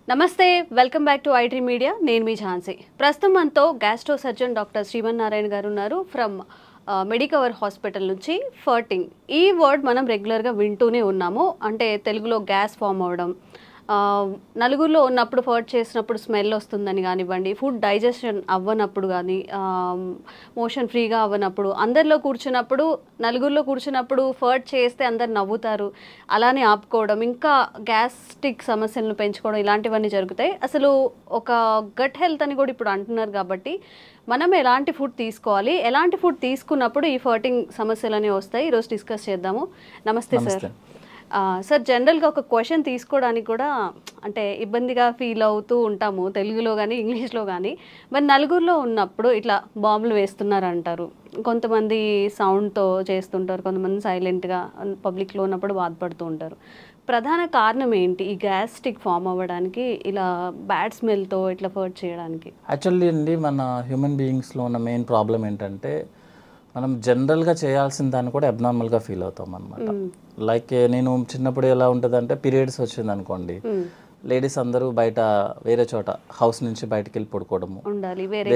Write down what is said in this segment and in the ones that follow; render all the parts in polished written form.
నమస్తే, welcome back to iDream media. నేను మీ ఝాన్సీ. ప్రస్తుతం మనతో గ్యాస్ట్రో సర్జన్ డాక్టర్ శ్రీమన్నారాయణ గారు ఉన్నారు ఫ్రమ్ మెడికవర్ హాస్పిటల్ నుంచి. ఫర్టింగ్ ఈ వర్డ్ మనం రెగ్యులర్గా వింటూనే ఉన్నాము. అంటే తెలుగులో గ్యాస్ ఫామ్ అవ్వడం, నలుగురిలో ఉన్నప్పుడు ఫర్ట్ చేసినప్పుడు స్మెల్ వస్తుందని కానివ్వండి, ఫుడ్ డైజెషన్ అవ్వనప్పుడు కానీ, మోషన్ ఫ్రీగా అవ్వనప్పుడు, అందరిలో కూర్చున్నప్పుడు నలుగురిలో కూర్చున్నప్పుడు ఫర్ట్ చేస్తే అందరు నవ్వుతారు, అలానే ఆపుకోవడం, ఇంకా గ్యాస్ట్రిక్ సమస్యలను పెంచుకోవడం, ఇలాంటివన్నీ జరుగుతాయి. అసలు ఒక గట్ హెల్త్ అని కూడా ఇప్పుడు అంటున్నారు. కాబట్టి మనం ఎలాంటి ఫుడ్ తీసుకోవాలి, ఎలాంటి ఫుడ్ తీసుకున్నప్పుడు ఈ ఫర్టింగ్ సమస్యలు అనేవి వస్తాయి, ఈరోజు డిస్కస్ చేద్దాము. నమస్తే సార్. సార్, జనరల్గా ఒక క్వశ్చన్ తీసుకోవడానికి కూడా అంటే ఇబ్బందిగా ఫీల్ అవుతూ ఉంటాము, తెలుగులో కానీ ఇంగ్లీష్లో కానీ. మరి నలుగురిలో ఉన్నప్పుడు ఇట్లా బాంబులు వేస్తున్నారంటారు, కొంతమంది సౌండ్తో చేస్తుంటారు, కొంతమంది సైలెంట్గా పబ్లిక్లో ఉన్నప్పుడు బాధపడుతూ ఉంటారు. ప్రధాన కారణం ఏంటి ఈ గ్యాస్ట్రిక్ ఫామ్ అవ్వడానికి, ఇలా బ్యాడ్ స్మెల్తో ఇట్లా ఫర్ట్ చేయడానికి? యాక్చువల్లీ అండి, మన హ్యూమన్ బీయింగ్స్లో ఉన్న మెయిన్ ప్రాబ్లం ఏంటంటే మనం జనరల్గా చేయాల్సిన దాన్ని కూడా అబ్నార్మల్గా ఫీల్ అవుతాం అనమాట. లైక్ నేను చిన్నప్పుడు ఎలా ఉంటుందంటే, పీరియడ్స్ వచ్చింది అనుకోండి, లేడీస్ అందరూ బయట వేరే చోట హౌస్ నుంచి బయటకు వెళ్ళి పడుకోవడము,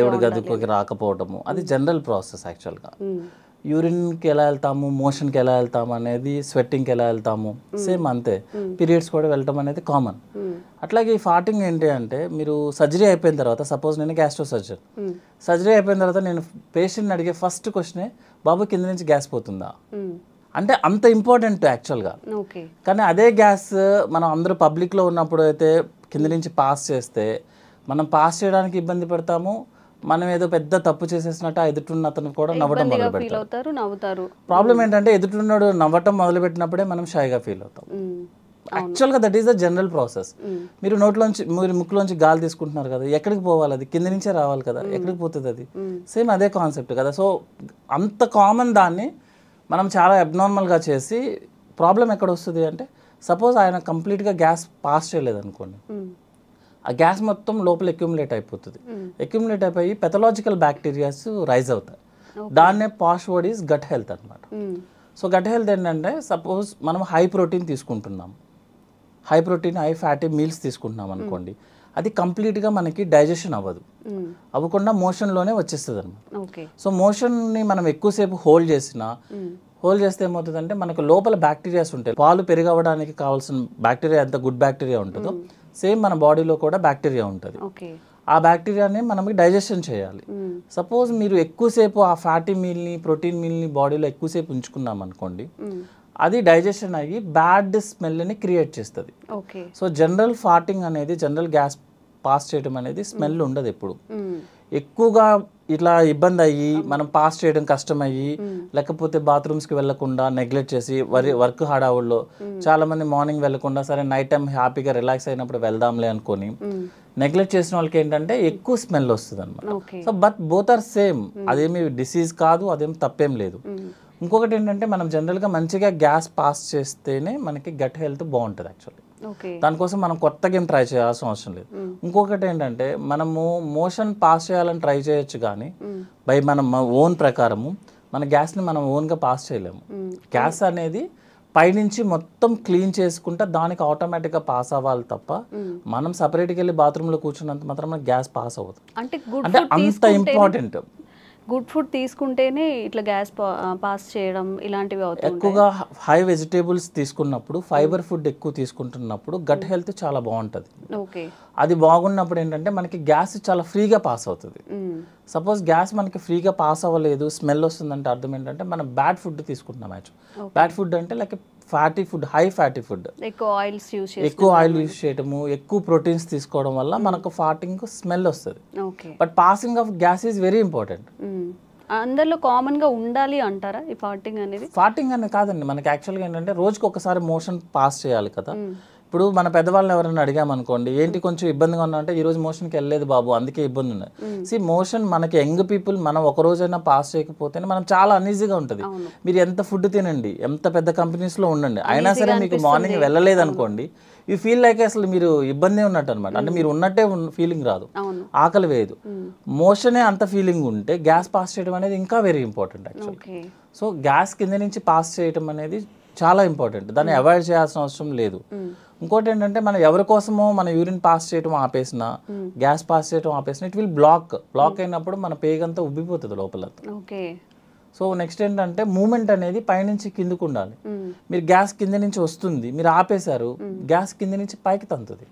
దేవుడి గదికి రాకపోవడము, అది జనరల్ ప్రాసెస్. యాక్చువల్గా యూరిన్కి ఎలా వెళ్తాము, మోషన్కి ఎలా వెళ్తాము అనేది, స్వెట్టింగ్కి ఎలా వెళ్తాము, సేమ్ అంతే. పీరియడ్స్ కూడా వెళ్ళటం అనేది కామన్. అట్లాగే ఈ ఫార్టింగ్ ఏంటి అంటే, మీరు సర్జరీ అయిపోయిన తర్వాత, సపోజ్ నేను గ్యాస్ట్రో సర్జన్, సర్జరీ అయిపోయిన తర్వాత నేను పేషెంట్ని అడిగే ఫస్ట్ క్వశ్చనే, బాబు కింద నుంచి గ్యాస్ పోతుందా అంటే. అంత ఇంపార్టెంట్ యాక్చువల్గా. కానీ అదే గ్యాస్ మనం అందరూ పబ్లిక్లో ఉన్నప్పుడు అయితే కింద నుంచి పాస్ చేస్తే, మనం పాస్ చేయడానికి ఇబ్బంది పడతాము, మనం ఏదో పెద్ద తప్పు చేసేసినట్టు ఆ ఎదుటిన్న అతను కూడా నవ్వటం మొదలు పెడతారు. ప్రాబ్లం ఏంటంటే, ఎదుటిన్నాడు నవ్వటం మొదలు పెట్టినప్పుడే మనం షైగా ఫీల్ అవుతాం. యాక్చువల్గా that is the general process. మీరు మీరు ముక్కులోంచి గాలి తీసుకుంటున్నారు కదా, ఎక్కడికి పోవాలి? అది కింద నుంచే రావాలి కదా, ఎక్కడికి పోతుంది అది? సేమ్ అదే కాన్సెప్ట్ కదా. సో అంత కామన్ దాన్ని మనం చాలా అబ్నార్మల్గా చేసి, ప్రాబ్లం ఎక్కడ వస్తుంది అంటే, సపోజ్ ఆయన కంప్లీట్గా గ్యాస్ పాస్ చేయలేదు అనుకోండి, ఆ గ్యాస్ మొత్తం లోపల అక్యుములేట్ అయిపోతుంది. అక్యుములేట్ అయిపోయి పెథలాజికల్ బ్యాక్టీరియాస్ రైజ్ అవుతాయి. దాన్నే పాష్ వర్డ్ ఈజ్ గట్ హెల్త్ అనమాట. సో గట్ హెల్త్ ఏంటంటే, సపోజ్ మనం హై ప్రోటీన్ తీసుకుంటున్నాం, high protein high fatty meals తీసుకుంటున్నాం అనుకోండి, అది కంప్లీట్గా మనకి డైజెషన్ అవ్వకుండా మోషన్లోనే వచ్చేస్తుంది అనమాట. సో మోషన్ని మనం ఎక్కువసేపు హోల్డ్ చేస్తే ఏమవుతుందంటే, మనకు లోపల బ్యాక్టీరియాస్ ఉంటాయి. పాలు పెరిగవడానికి కావాల్సిన బ్యాక్టీరియా ఎంత గుడ్ బ్యాక్టీరియా ఉంటుందో, సేమ్ మన బాడీలో కూడా బ్యాక్టీరియా ఉంటుంది. ఆ బ్యాక్టీరియాని మనం డైజెషన్ చేయాలి. సపోజ్ మీరు ఎక్కువసేపు ఆ ఫ్యాటీ మీల్ని, ప్రోటీన్ మీల్ని బాడీలో ఎక్కువసేపు ఉంచుకున్నాం అనుకోండి, అది డైజెషన్ అయ్యి బ్యాడ్ స్మెల్ని క్రియేట్ చేస్తుంది. సో జనరల్ ఫార్టింగ్ అనేది, జనరల్ గ్యాస్ పాస్ చేయడం అనేది స్మెల్ ఉండదు ఎప్పుడు. ఎక్కువగా ఇట్లా ఇబ్బంది అయ్యి మనం పాస్ చేయడం కష్టమయ్యి, లేకపోతే బాత్రూమ్స్కి వెళ్లకుండా నెగ్లెక్ట్ చేసి, వర్క్ హడావుల్లో చాలా మంది మార్నింగ్ వెళ్లకుండా, సరే నైట్ టైం హ్యాపీగా రిలాక్స్ అయినప్పుడు వెళ్దాంలే అనుకొని నెగ్లెక్ట్ చేసిన వాళ్ళకి ఏంటంటే ఎక్కువ స్మెల్ వస్తుంది అనమాట. So but both are same. అదేమి డిసీజ్ కాదు, అదేమి తప్పేం లేదు. ఇంకొకటి ఏంటంటే, మనం జనరల్గా మంచిగా గ్యాస్ పాస్ చేస్తేనే మనకి గట్ హెల్త్ బాగుంటుంది యాక్చువల్లీ. దానికోసం మనం కొత్తగా ఏం ట్రై చేయాల్సిన అవసరం లేదు. ఇంకొకటి ఏంటంటే, మనము మోషన్ పాస్ చేయాలని ట్రై చేయొచ్చు, కానీ బై మన ఓన్ ప్రకారము మన గ్యాస్ని మనం ఓన్గా పాస్ చేయలేము. గ్యాస్ అనేది పైనుంచి మొత్తం క్లీన్ చేసుకుంటే దానికి ఆటోమేటిక్గా పాస్ అవ్వాలి తప్ప, మనం సపరేట్గా వెళ్ళి బాత్రూంలో కూర్చున్నంత మాత్రం గ్యాస్ పాస్ అవ్వదు. అంటే అంత ఇంపార్టెంట్. గుడ్ ఫుడ్ తీసుకుంటేనే ఇట్లా గ్యాస్ పాస్ చేయడం ఇలాంటివి అవుతాయి. ఎక్కువగా హై వెజిటేబుల్స్ తీసుకున్నప్పుడు, ఫైబర్ ఫుడ్ ఎక్కువ తీసుకుంటున్నప్పుడు గట్ హెల్త్ చాలా బాగుంటుంది. అది బాగున్నప్పుడు ఏంటంటే మనకి గ్యాస్ చాలా ఫ్రీగా పాస్ అవుతుంది. సపోజ్ గ్యాస్ మనకి ఫ్రీగా పాస్ అవ్వలేదు, స్మెల్ వస్తుందంటే అర్థం ఏంటంటే మనం బ్యాడ్ ఫుడ్ తీసుకుంటున్నాం. బ్యాడ్ ఫుడ్ అంటే like fatty food, high fatty food, ఎక్కువ ఆయిల్ యూస్ చేయడము, ఎక్కువ ప్రోటీన్స్ తీసుకోవడం వల్ల మనకు ఫార్టింగ్ స్మెల్ వస్తుంది. But passing of gas is very important. అందరిలో కామన్ గా ఉండాలి అంటారా ఈ ఫార్టింగ్ అనేది? ఫార్టింగ్ అనేది కాదండి, మనకి యాక్చువల్గా ఏంటంటే రోజుకి ఒకసారి మోషన్ పాస్ చేయాలి కదా. ఇప్పుడు మన పెద్దవాళ్ళని ఎవరైనా అడిగామనుకోండి, ఏంటి కొంచెం ఇబ్బందిగా ఉన్నా అంటే, ఈ రోజు మోషన్కి వెళ్ళలేదు బాబు అందుకే ఇబ్బంది ఉన్నది. మోషన్ మనకి యంగ్ పీపుల్ మనం ఒక రోజైనా పాస్ చేయకపోతేనే మనం చాలా అన్ఈజీగా ఉంటుంది. మీరు ఎంత ఫుడ్ తినండి, ఎంత పెద్ద కంపెనీస్లో ఉండండి, అయినా సరే మీకు మార్నింగ్ వెళ్ళలేదు అనుకోండి, యూ ఫీల్ లైక్ అసలు మీరు ఇబ్బంది ఉన్నట్టు అనమాట. అంటే మీరు ఉన్నట్టే ఫీలింగ్ రాదు, ఆకలి వేయదు. మోషనే అంత ఫీలింగ్ ఉంటే గ్యాస్ పాస్ చేయడం అనేది ఇంకా very important actually. So gas కింద నుంచి పాస్ చేయడం అనేది చాలా ఇంపార్టెంట్, దాన్ని అవాయిడ్ చేయాల్సిన అవసరం లేదు. ఇంకోటి ఏంటంటే మనం ఎవరి కోసమో మన యూరిన్ పాస్ చేయడం ఆపేసిన, గ్యాస్ పాస్ చేయడం ఆపేసిన, ఇట్ విల్ బ్లాక్ అయినప్పుడు మన పేగంతా ఉబ్బిపోతుంది లోపల. సో నెక్స్ట్ ఏంటంటే మూమెంట్ అనేది పైనుంచి కిందకు ఉండాలి. మీరు గ్యాస్ కింద నుంచి వస్తుంది, మీరు ఆపేశారు, గ్యాస్ కింద నుంచి పైకి తంతుంది.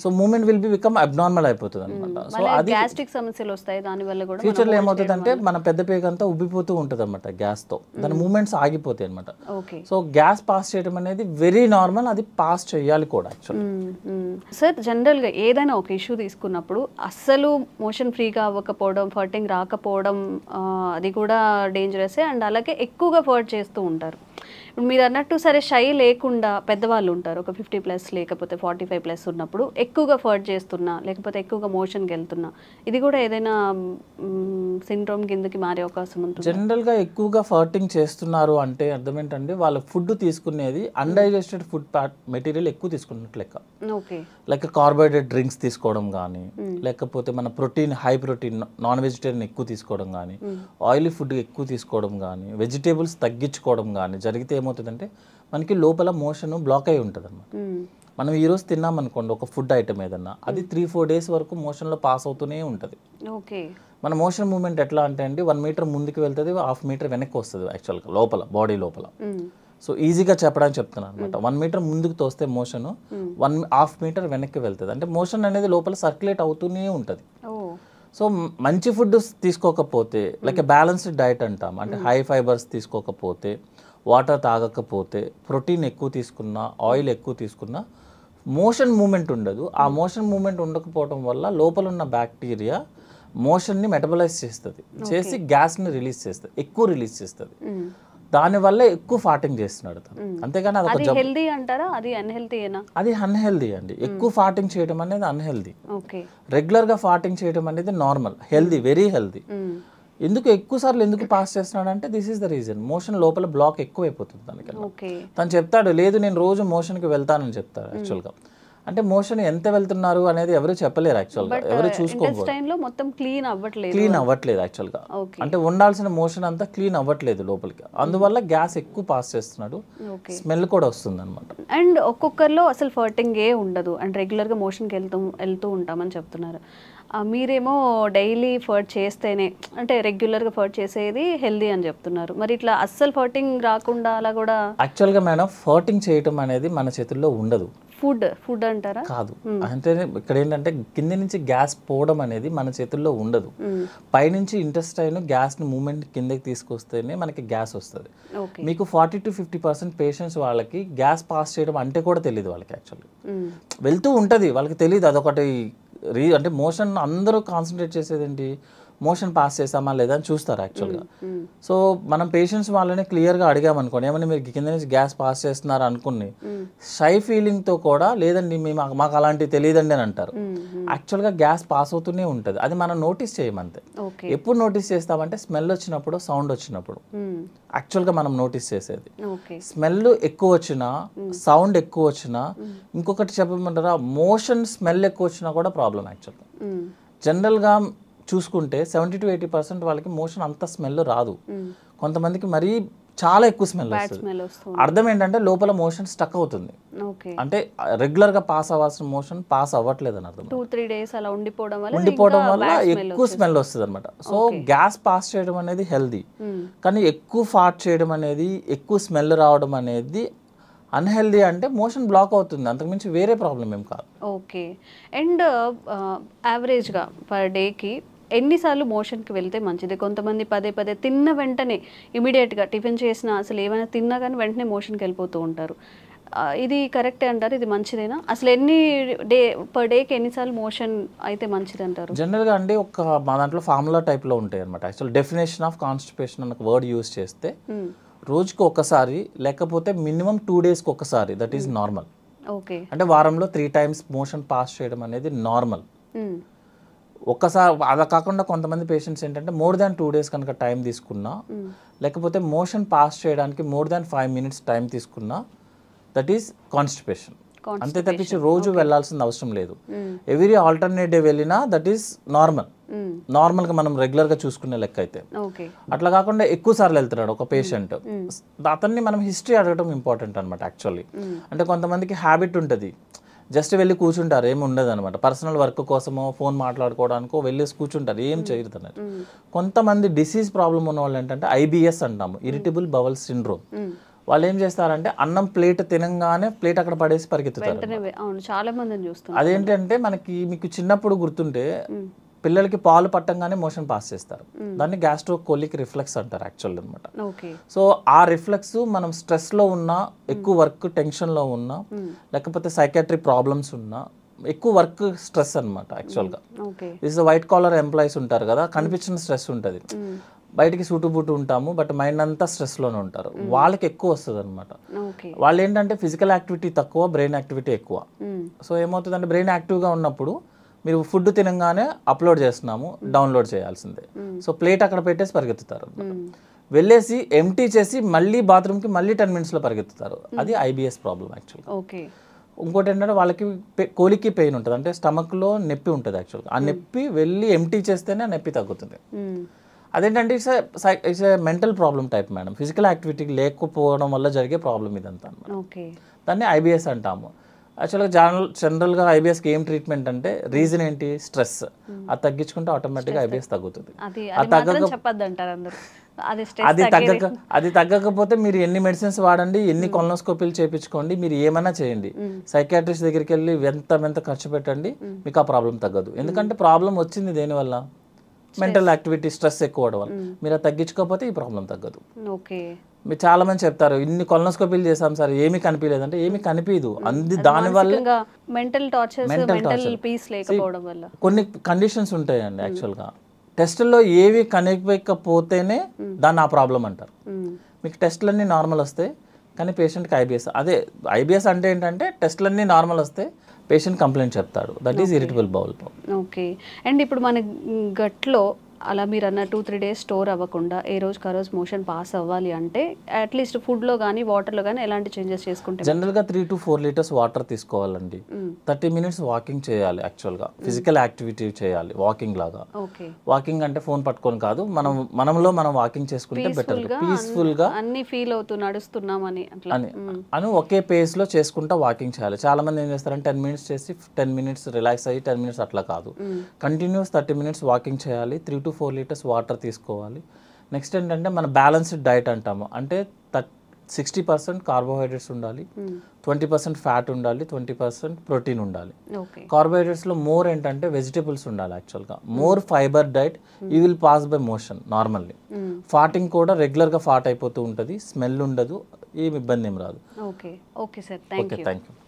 So movement will be become abnormal అయిపోతుంది అనమాట. సో అది గ్యాస్ట్రిక్ సమస్యలు వస్తాయి దాని వల్ల కూడా. ఫ్యూచర్లో ఏమవుతుంది అంటే మన పెద్ద పేగ అంతా ఉబ్బిపోతూ ఉంటుంది అనమాట గ్యాస్తో, దాని మూమెంట్స్ ఆగిపోతాయి అనమాట. సో గ్యాస్ పాస్ చేయడం అనేది వెరీ నార్మల్, అది పాస్ చేయాలి కూడా యాక్చువల్లీ. సార్ జనరల్గా ఏదైనా ఒక ఇష్యూ తీసుకున్నప్పుడు అస్సలు మోషన్ ఫ్రీగా అవ్వకపోవడం, ఫర్టింగ్ రాకపోవడం అది కూడా డేంజరసే. అండ్ అలాగే ఎక్కువగా ఫర్ట్ చేస్తూ ఉంటారు. ఇప్పుడు మీరు అన్నట్టు సరే షై లేకుండా పెద్దవాళ్ళు ఉంటారు, ఒక 50+ లేకపోతే 45+ ఉన్నప్పుడు ఎక్కువగా ఫర్ట్ చేస్తున్నా లేకపోతే ఎక్కువగా మోషన్కి వెళ్తున్నా, ఇది కూడా ఏదైనా సిండ్రోమ్ కిందకి మారే అవకాశం ఉంటుంది? జనరల్గా ఎక్కువగా ఫర్టింగ్ చేస్తున్నారు అంటే అర్థం ఏంటంటే వాళ్ళు ఫుడ్ తీసుకునేది అన్డైజెస్టెడ్ ఫుడ్ మెటీరియల్ ఎక్కువ తీసుకున్నట్టు లెక్క. లైక్ కార్బోహైడ్రేట్ డ్రింక్స్ తీసుకోవడం కానీ, లేకపోతే మన protein high protein non vegetarian ఎక్కువ తీసుకోవడం కానీ, ఆయిలీ ఫుడ్ ఎక్కువ తీసుకోవడం కానీ, వెజిటేబుల్స్ తగ్గించుకోవడం కానీ జరిగితే ఏమవుతుందంటే మనకి లోపల మోషన్ బ్లాక్ అయి ఉంటుంది అనమాట. మనం ఈరోజు తిన్నాం అనుకోండి ఒక ఫుడ్ ఐటమ్ ఏదన్నా, అది 3-4 డేస్ వరకు మోషన్లో పాస్ అవుతూనే ఉంటుంది. మన మోషన్ మూవ్మెంట్ ఎట్లా అంటే అండి 1 మీటర్ ముందుకు వెళ్తుంది, 1/2 మీటర్ వెనక్కి వస్తుంది యాక్చువల్గా లోపల బాడీ లోపల. సో ఈజీగా చెప్పడానికి చెప్తున్నాను అనమాట. 1 మీటర్ ముందుకు తోస్తే మోషన్ 1/2 మీటర్ వెనక్కి వెళ్తుంది. అంటే మోషన్ అనేది లోపల సర్క్యులేట్ అవుతూనే ఉంటుంది. సో మంచి ఫుడ్ తీసుకోకపోతే, లైక్ బ్యాలెన్స్డ్ డైట్ అంటాం, అంటే హై ఫైబర్స్ తీసుకోకపోతే, వాటర్ తాగకపోతే, ప్రోటీన్ ఎక్కువ తీసుకున్నా, ఆయిల్ ఎక్కువ తీసుకున్నా మోషన్ మూమెంట్ ఉండదు. ఆ మోషన్ మూమెంట్ ఉండకపోవడం వల్ల లోపల ఉన్న బ్యాక్టీరియా మోషన్ని మెటబలైజ్ చేస్తుంది, చేసి గ్యాస్ని రిలీజ్ చేస్తుంది, ఎక్కువ రిలీజ్ చేస్తుంది. దానివల్ల ఎక్కువ ఫార్టింగ్ చేస్తున్నాడు తను. అంతేగాని అది హెల్దీ అంటారా, అది అన్హెల్దీనా? అది అన్హెల్దీ అండి. ఎక్కువ ఫార్టింగ్ చేయడం అనేది అన్హెల్దీ. రెగ్యులర్గా ఫార్టింగ్ చేయడం అనేది నార్మల్, హెల్దీ, వెరీ హెల్దీ. ఎందుకు ఎక్కువసార్లు ఎందుకు పాస్ చేస్తున్నాడు అంటే this is the reason, motion లోపల బ్లాక్ ఎక్కువ అయిపోతుంది దానికన్నా. తను చెప్తాడు లేదు నేను రోజు మోషన్కి వెళ్తానని చెప్తాడు యాక్చువల్గా. అంటే మోషన్ ఎంత వెళ్తున్నారు అనేది ఎవరు చెప్పలేరు యాక్చువల్గా, ఎవరు చూసుకోవాలి. క్లీన్ అవ్వట్లేదు యాక్చువల్గా, అంటే ఉండాల్సిన మోషన్ అంతా క్లీన్ అవ్వట్లేదు లోపలికి, అందువల్ల గ్యాస్ ఎక్కువ పాస్ చేస్తున్నాడు, స్మెల్ కూడా వస్తుంది అనమాట. అండ్ ఒక్కొక్కరిలో అసలు ఫర్టింగ్ ఏ ఉండదు అండ్ రెగ్యులర్గా మోషన్కి వెళ్తూ ఉంటామని చెప్తున్నారు. మీరేమో డైలీ ఫర్ట్ చేస్తేనే, అంటే రెగ్యులర్గా ఫర్ట్ చేసేది హెల్దీ అని చెప్తున్నారు. మరి ఇట్లా అస్సలు ఫర్టింగ్ రాకుండా అలా కూడా? యాక్చువల్గా మేడం ఫర్టింగ్ చేయటం అనేది మన చేతుల్లో ఉండదు. ఫుడ్ అంటారా? కాదు, అంటే ఇక్కడ ఏంటంటే కింద నుంచి గ్యాస్ పోవడం అనేది మన చేతుల్లో ఉండదు. పైనుంచి ఇంటెస్టైన్ గ్యాస్ని మూమెంట్ కిందకి తీసుకొస్తేనే మనకి గ్యాస్ వస్తుంది. మీకు 40-50% పేషెంట్స్ వాళ్ళకి గ్యాస్ పాస్ చేయడం అంటే కూడా తెలియదు వాళ్ళకి. యాక్చువల్లీ వెళ్తూ ఉంటుంది, వాళ్ళకి తెలియదు. అదొకటి అంటే మోషన్ అందరూ కాన్సన్ట్రేట్ చేసేది ఏంటి, మోషన్ పాస్ చేసామా లేదా అని చూస్తారు యాక్చువల్గా. సో మనం పేషెంట్స్ వాళ్ళని క్లియర్గా అడిగామనుకోండి, ఏమన్నా మీరు కింద నుంచి గ్యాస్ పాస్ చేస్తున్నారు అనుకుని షై ఫీలింగ్తో కూడా లేదండి మాకు అలాంటివి తెలియదండి అని అంటారు. యాక్చువల్గా గ్యాస్ పాస్ అవుతూనే ఉంటుంది, అది మనం నోటీస్ చేయమంతే. ఎప్పుడు నోటీస్ చేస్తామంటే స్మెల్ వచ్చినప్పుడు, సౌండ్ వచ్చినప్పుడు యాక్చువల్గా మనం నోటీస్ చేసేది. స్మెల్ ఎక్కువ వచ్చినా, సౌండ్ ఎక్కువ వచ్చినా, ఇంకొకటి చెప్పమంటారా, మోషన్ స్మెల్ ఎక్కువ వచ్చినా కూడా ప్రాబ్లం యాక్చువల్గా. జనరల్గా చూసుకుంటే 70-80% వాళ్ళకి మోషన్ అంత స్మెల్ రాదు, కొంతమందికి మరీ చాలా ఎక్కువ స్మెల్ వస్తుంది. అర్థం ఏంటంటే లోపల మోషన్ స్టక్ అవుతుంది, అంటే రెగ్యులర్గా పాస్ అవ్వాల్సిన మోషన్ పాస్ అవ్వట్లేదు అని అర్థం. 2-3 days అలా ఉండిపోవడం వల్ల ఎక్కువ స్మెల్ వస్తుంది అనమాట. సో గ్యాస్ పాస్ చేయడం అనేది హెల్దీ, కానీ ఎక్కువ ఫార్ట్ చేయడం అనేది, ఎక్కువ స్మెల్ రావడం అనేది అన్హెల్దీ. అంటే మోషన్ బ్లాక్ అవుతుంది, అంతకుమించి వేరే ప్రాబ్లం ఏం కాదు. ఓకే. అండ్ యావరేజ్గా పర్ డేకి ఎన్నిసార్లు మోషన్కి వెళ్తే మంచిది? కొంతమంది పదే తిన్న వెంటనే ఇమీడియట్గా టిఫిన్ చేసినా, అసలు ఏమైనా తిన్నా కానీ వెంటనే మోషన్కి వెళ్ళిపోతూ ఉంటారు. ఇది కరెక్టే అంటారు? ఇది మంచిదేనా? అసలు పర్ డేకి ఎన్నిసార్లు మోషన్ అయితే మంచిది అంటారు? జనరల్గా అండి మా దాంట్లో ఫార్ములా టైప్లో ఉంటాయి అనమాట. యాక్చువల్ డెఫినేషన్ ఆఫ్ కాన్స్టిపేషన్ అన్న వర్డ్ యూజ్ చేస్తే రోజుకి ఒకసారి లేకపోతే మినిమం 2 daysకి ఒకసారి, దట్ ఈస్ నార్మల్. అంటే వారంలో 3 times మోషన్ పాస్ చేయడం అనేది నార్మల్. ఒక్కసారి అలా కాకుండా కొంతమంది పేషెంట్స్ ఏంటంటే మోర్ దాన్ 2 days కనుక టైం తీసుకున్నా, లేకపోతే మోషన్ పాస్ చేయడానికి మోర్ దాన్ 5 minutes టైం తీసుకున్నా, దట్ ఈస్ కాన్స్టిపేషన్. అంతే తప్పించి రోజు వెళ్ళాల్సిన అవసరం లేదు. ఎవ్రీ ఆల్టర్నేట్ డే వెళ్ళినా దట్ ఈస్ నార్మల్గా మనం రెగ్యులర్గా చూసుకునే లెక్క అయితే. అట్లా కాకుండా ఎక్కువ సార్లు వెళ్తున్నాడు ఒక పేషెంట్, అతన్ని మనం హిస్టరీ అడగడం ఇంపార్టెంట్ అనమాట యాక్చువల్లీ. అంటే కొంతమందికి హ్యాబిట్ ఉంటుంది, జస్ట్ వెళ్ళి కూర్చుంటారు, ఏమి ఉండదు అనమాట. పర్సనల్ వర్క్ కోసమో ఫోన్ మాట్లాడుకోవడానికో వెళ్ళేసి కూర్చుంటారు, ఏం చేయరు అన్నట్టు. కొంతమంది డిసీజ్ ప్రాబ్లం ఉన్న వాళ్ళు ఏంటంటే ఐబిఎస్ అంటాము, ఇరిటబుల్ బవల్ సిండ్రోమ్. వాళ్ళు ఏం చేస్తారంటే అన్నం ప్లేట్ తినంగానే ప్లేట్ అక్కడ పడేసి పరిగెత్తుతారు. అదేంటంటే మీకు చిన్నప్పుడు గుర్తుంటే పిల్లలకి పాలు పట్టంగానే మోషన్ పాస్ చేస్తారు, దాన్ని గ్యాస్ట్రోకోలిక్ రిఫ్లెక్స్ అంటారు యాక్చువల్ అనమాట. సో ఆ రిఫ్లెక్స్ మనం స్ట్రెస్లో ఉన్నా, ఎక్కువ వర్క్ టెన్షన్లో ఉన్నా, లేకపోతే సైకాట్రిక్ ప్రాబ్లమ్స్ ఉన్నా, ఎక్కువ వర్క్ స్ట్రెస్ అనమాట యాక్చువల్గా. దిస్ వైట్ కాలర్ ఎంప్లాయీస్ ఉంటారు కదా, కనిపించిన స్ట్రెస్ ఉంటుంది, బయటికి సూటుబూటు ఉంటాము బట్ మైండ్ అంతా స్ట్రెస్లోనే ఉంటారు, వాళ్ళకి ఎక్కువ వస్తుంది అనమాట. వాళ్ళు ఏంటంటే ఫిజికల్ యాక్టివిటీ తక్కువ, బ్రెయిన్ యాక్టివిటీ ఎక్కువ. సో ఏమవుతుందంటే బ్రెయిన్ యాక్టివ్గా ఉన్నప్పుడు మీరు ఫుడ్ తినగానే అప్లోడ్ చేస్తున్నాము, డౌన్లోడ్ చేయాల్సిందే. సో ప్లేట్ అక్కడ పెట్టేసి పరిగెత్తుతారు, వెళ్ళేసి ఎంటీ చేసి మళ్ళీ బాత్రూమ్కి మళ్ళీ 10 minutesలో పరిగెత్తుతారు. అది ఐబిఎస్ ప్రాబ్లం యాక్చువల్గా. ఇంకోటి ఏంటంటే వాళ్ళకి కోలికి పెయిన్ ఉంటుంది, అంటే స్టమక్లో నొప్పి ఉంటుంది యాక్చువల్గా. ఆ నొప్పి వెళ్ళి ఎంటీ చేస్తేనే ఆ నొప్పి తగ్గుతుంది. అదేంటంటే it's a mental problem type madam, physical activity లేకపోవడం వల్ల జరిగే ప్రాబ్లం ఇదంతా అనమాట. దాన్ని ఐబిఎస్ అంటాము. యాక్చువల్గా జనరల్గా ఐబిఎస్కి ఏం ట్రీట్మెంట్ అంటే రీజన్ ఏంటి, స్ట్రెస్. అది తగ్గించుకుంటే ఆటోమేటిక్గా ఐబిఎస్ తగ్గుతుంది. అది తగ్గకపోతే మీరు ఎన్ని మెడిసిన్స్ వాడండి, ఎన్ని కొలనోస్కోపీలు చేయించుకోండి, మీరు ఏమైనా చేయండి, సైకాట్రిస్ట్ దగ్గరికి వెళ్ళి ఎంత ఖర్చు పెట్టండి, మీకు ఆ ప్రాబ్లం తగ్గదు. ఎందుకంటే ప్రాబ్లం వచ్చింది దేనివల్ల, మెంటల్ యాక్టివిటీ స్ట్రెస్ ఎక్కువ అవడం వల్ల. మీరు అది తగ్గించుకోకపోతే ఈ ప్రాబ్లం తగ్గదు. మీరు చాలా మంది చెప్తారు ఇన్ని కొలనోస్కోపీలు చేసాం సార్ ఏమీ కనిపించలేదంటే, ఏమీ కనిపించదు. దానివల్ల కొన్ని కండిషన్స్ ఉంటాయండి యాక్చువల్గా. టెస్టుల్లో ఏవి కనిపించకపోతేనే దాన్ని ఆ ప్రాబ్లం అంటారు. మీకు టెస్టులన్నీ నార్మల్ వస్తాయి కానీ పేషెంట్కి ఐబిఎస్. అదే ఐబిఎస్ అంటే ఏంటంటే టెస్టులన్నీ నార్మల్ వస్తే పేషెంట్ కంప్లైంట్ చెప్తాడు, that is irritable bowel problem. Okay. And ఇప్పుడు మన గట్లో అలా మీరు అన్న 2-3 days స్టోర్ అవ్వకుండా ఏ రోజుకి ఆ రోజు మోషన్ పాస్ అవ్వాలి అంటే అట్లీస్ట్ ఫుడ్లో కానీ వాటర్లో కానీ ఎలాంటి చేంజెస్ చేసుకుంటే? జనరల్గా 3 to 4 liters వాటర్ తీసుకోవాలండి. 30 minutes వాకింగ్ చేయాలి యాక్చువల్గా, ఫిజికల్ యాక్టివిటీ చేయాలి వాకింగ్ లాగా. వాకింగ్ అంటే ఫోన్ పట్టుకొని కాదు, మనం వాకింగ్ చేసుకుంటే బెటర్, పీస్ఫుల్గా అన్ని ఫీల్ అవుతూ నడుస్తున్నామని అని ఒకే పేస్లో చేసుకుంటా వాకింగ్ చేయాలి. చాలా మంది ఏం చేస్తారంటే 10 minutes చేసి 10 minutes రిలాక్స్ అయ్యి 10 minutes అట్లా కాదు, కంటిన్యూస్ 30 minutes వాకింగ్ చేయాలి, 3 to 4 liters వాటర్ తీసుకోవాలి. నెక్స్ట్ ఏంటంటే మన బ్యాలెన్స్డ్ డైట్ అంటాము, అంటే 60% కార్బోహైడ్రేట్స్ ఉండాలి, 20% ఫ్యాట్ ఉండాలి, 20% ప్రోటీన్ ఉండాలి. కార్బోహైడ్రేట్స్లో మోర్ ఏంటంటే వెజిటేబుల్స్ ఉండాలి యాక్చువల్గా, more fibre diet you will pass by motion normally. ఫాటింగ్ కూడా రెగ్యులర్గా ఫాట్ అయిపోతూ ఉంటుంది, స్మెల్ ఉండదు, ఏమి ఇబ్బంది ఏం రాదు. Okay sir, thank you.